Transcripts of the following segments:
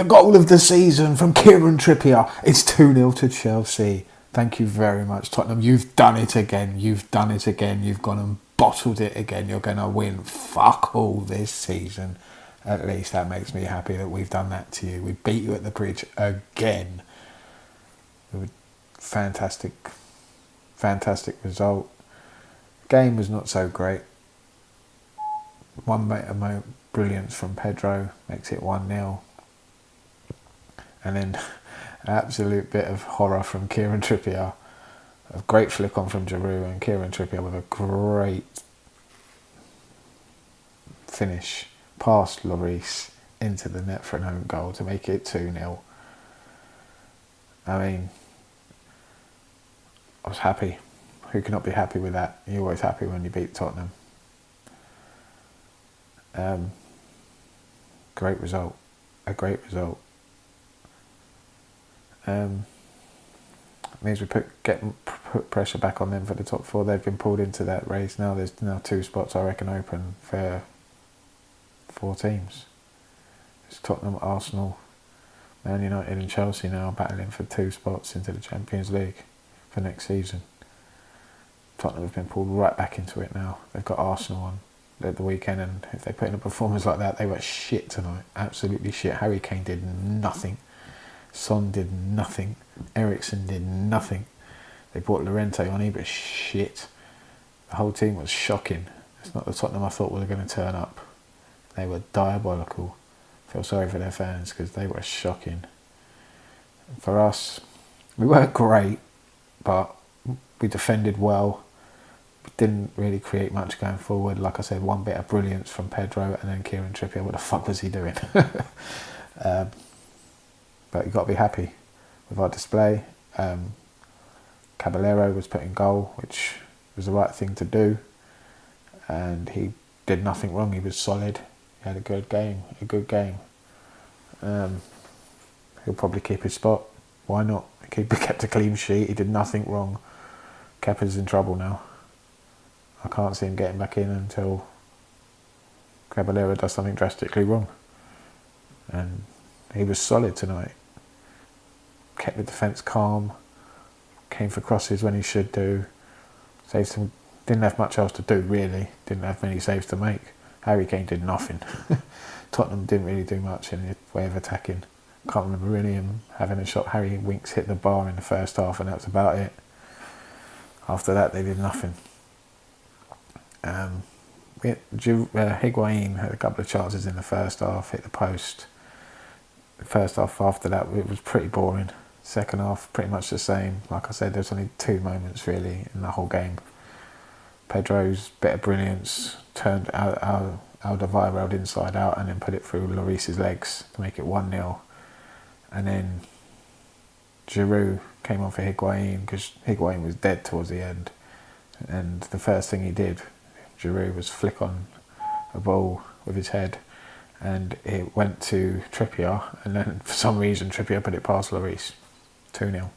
the goal of the season from Kieran Trippier. It's 2-0 to Chelsea. Thank you very much, Tottenham. You've done it again. You've done it again. You've gone and bottled it again. You're going to win fuck all this season. At least that makes me happy that we've done that to you. We beat you at the bridge again. Fantastic result. Game was not so great. One bit of brilliance from Pedro makes it 1-0. And then an absolute bit of horror from Kieran Trippier. A great flick on from Giroud, and Kieran Trippier with a great finish past Lloris into the net for an own goal to make it 2-0. I mean, I was happy. Who cannot be happy with that? You're always happy when you beat Tottenham. Great result. A great result. Means we put pressure back on them for the top four. They've been pulled into that race now. There's now 2 spots, I reckon, open for 4 teams. It's Tottenham, Arsenal, Man United and Chelsea now battling for 2 spots into the Champions League for next season. Tottenham have been pulled right back into it now. They've got Arsenal on at the weekend, and if they put in a performance like that, they were shit tonight. Absolutely shit. Harry Kane did nothing. Son did nothing. Eriksen did nothing. They brought Llorente on, he was shit. The whole team was shocking. It's not the Tottenham I thought were going to turn up. They were diabolical. I feel sorry for their fans because they were shocking. For us, we weren't great, but we defended well. We didn't really create much going forward. Like I said, one bit of brilliance from Pedro, and then Kieran Trippier. What the fuck was he doing? But you've got to be happy with our display. Caballero was put in goal, which was the right thing to do. And he did nothing wrong. He was solid. He had a good game. He'll probably keep his spot. Why not? He kept a clean sheet. He did nothing wrong. Kepa's in trouble now. I can't see him getting back in until Caballero does something drastically wrong. And he was solid tonight. Kept the defence calm. Came for crosses when he should do. Saved some. Didn't have much else to do really. Didn't have many saves to make. Harry Kane did nothing. Tottenham didn't really do much in the way of attacking. Can't remember really him having a shot. Harry Winks hit the bar in the first half, and that's about it. After that, they did nothing. Higuain had a couple of chances in the first half, hit the post. The first half after that, it was pretty boring. Second half, pretty much the same. Like I said, there's only 2 moments really in the whole game. Pedro's bit of brilliance turned Alderweireld inside out and then put it through Lloris's legs to make it 1-0. And then Giroud came on for Higuain because Higuain was dead towards the end. And the first thing he did, Giroud, was flick on a ball with his head, and it went to Trippier, and then for some reason Trippier put it past Lloris. 2-0.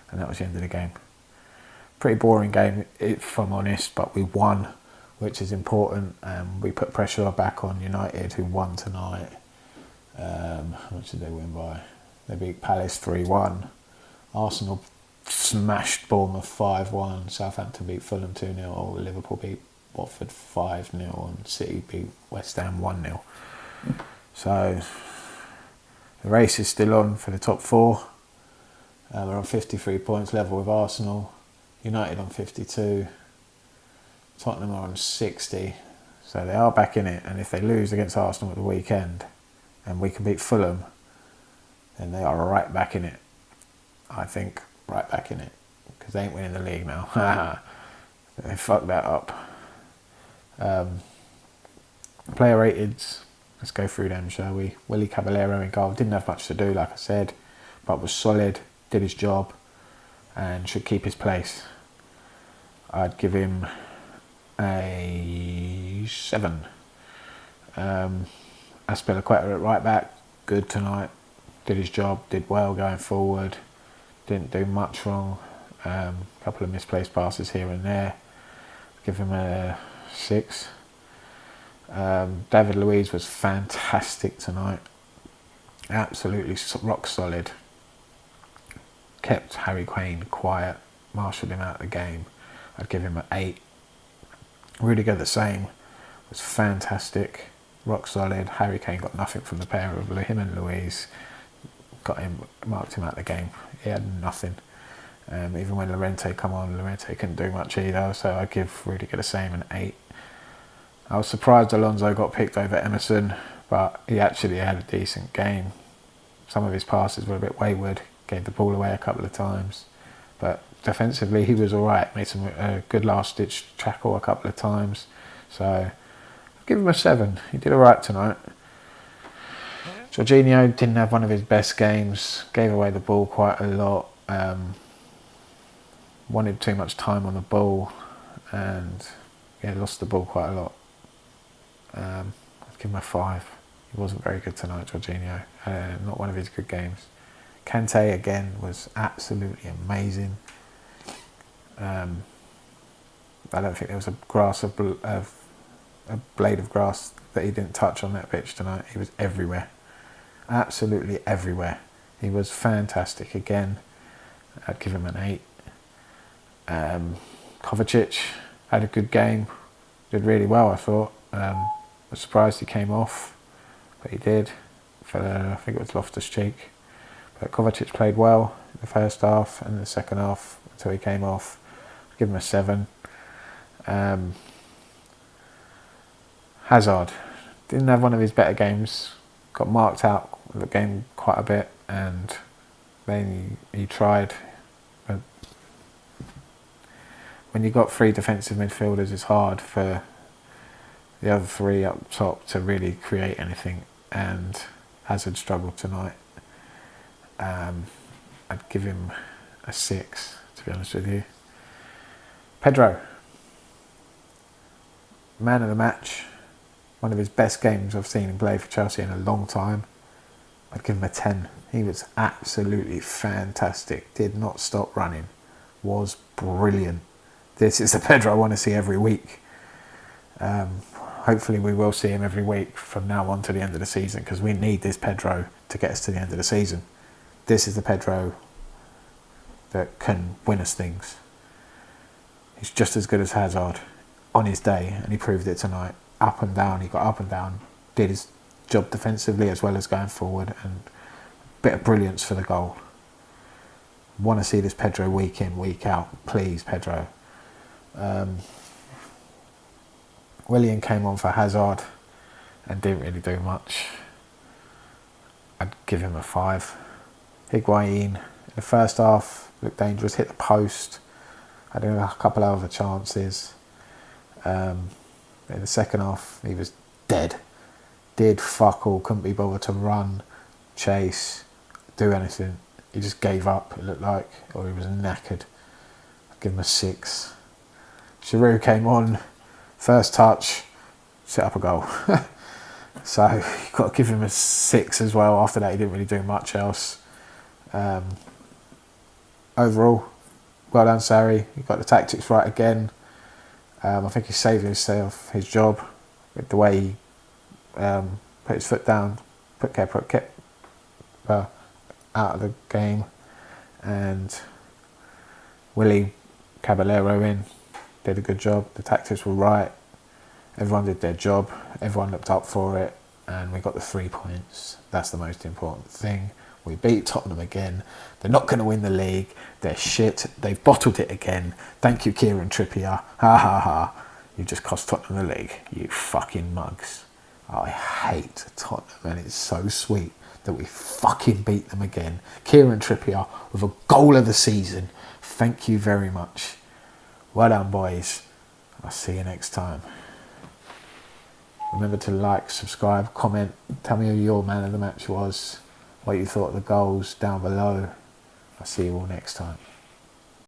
And that was the end of the game. Pretty boring game, if I'm honest, but we won, which is important. We put pressure back on United, who won tonight. How much did they win by? They beat Palace 3-1. Arsenal smashed Bournemouth 5-1. Southampton beat Fulham 2-0. Liverpool beat Watford 5-0. And City beat West Ham 1-0. So the race is still on for the top 4. We're on 53 points, level with Arsenal. United on 52. Tottenham are on 60. So they are back in it. And if they lose against Arsenal at the weekend and we can beat Fulham, then they are right back in it. I think right back in it. Because they ain't winning the league now. They fucked that up. Player rateds. Let's go through them, shall we? Willy Caballero in goal. Didn't have much to do, like I said. But was solid. Did his job. And should keep his place. I'd give him a 7. Aspilicueta at right back, good tonight. Did his job, did well going forward. Didn't do much wrong. Couple of misplaced passes here and there. Give him a 6. David Luiz was fantastic tonight. absolutely rock solid. Kept Harry Kane quiet, marshalled him out of the game. I'd give him an 8. Rudiger the same, was fantastic, rock solid. Harry Kane got nothing from the pair of him and Luiz. Marked him out of the game. He had nothing. Even when Llorente come on, Llorente couldn't do much either, so I'd give Rudiger the same, an 8. I was surprised Alonso got picked over Emerson, but he actually had a decent game. Some of his passes were a bit wayward, gave the ball away a couple of times, but defensively he was alright, made some good last ditch tackle a couple of times, so I'll give him a 7. He did alright tonight. Jorginho didn't have one of his best games, gave away the ball quite a lot, wanted too much time on the ball, and lost the ball quite a lot. I'd give him a 5. He wasn't very good tonight, Jorginho. Not one of his good games. Kante again was absolutely amazing. I don't think there was a blade of grass that he didn't touch on that pitch tonight. He was everywhere, absolutely everywhere. He was fantastic again. I'd give him an 8. Kovacic had a good game, did really well, I thought. I was surprised he came off, but he did. I think it was Loftus-Cheek. But Kovacic played well in the first half and the second half until he came off. I'd give him a 7. Hazard didn't have one of his better games. Got marked out of the game quite a bit, and then he tried. But when you've got 3 defensive midfielders, it's hard for the other 3 up top to really create anything, and Hazard struggled tonight. I'd give him a 6, to be honest with you. Pedro, man of the match, one of his best games I've seen him play for Chelsea in a long time. I'd give him a 10. He was absolutely fantastic, did not stop running, was brilliant. This is the Pedro I want to see every week. Hopefully we will see him every week from now on to the end of the season, because we need this Pedro to get us to the end of the season. This is the Pedro that can win us things. He's just as good as Hazard on his day, and he proved it tonight. Up and down, he got up and down, did his job defensively as well as going forward, and a bit of brilliance for the goal. Want to see this Pedro week in, week out. Please, Pedro. Willian came on for Hazard and didn't really do much. I'd give him a 5. Higuain, in the first half, looked dangerous, hit the post. Had a couple of other chances. In the second half, he was dead. Did fuck all, couldn't be bothered to run, chase, do anything. He just gave up, it looked like, or he was knackered. I'd give him a 6. Giroud came on, first touch, set up a goal. So you've got to give him a 6 as well. After that, he didn't really do much else. Overall, well done, Sarri. He got the tactics right again. I think he saved himself his job with the way he put his foot down, put Kepa out of the game, and Willy Caballero in, did a good job. The tactics were right. Everyone did their job. Everyone looked up for it, and we got the 3 points. That's the most important thing. We beat Tottenham again. They're not going to win the league. They're shit. They've bottled it again. Thank you, Kieran Trippier. Ha ha ha. You just cost Tottenham the league. You fucking mugs. I hate Tottenham, and it's so sweet that we fucking beat them again. Kieran Trippier with a goal of the season. Thank you very much. Well done, boys. I'll see you next time. Remember to like, subscribe, comment. Tell me who your man of the match was. What you thought of the goals down below. I'll see you all next time.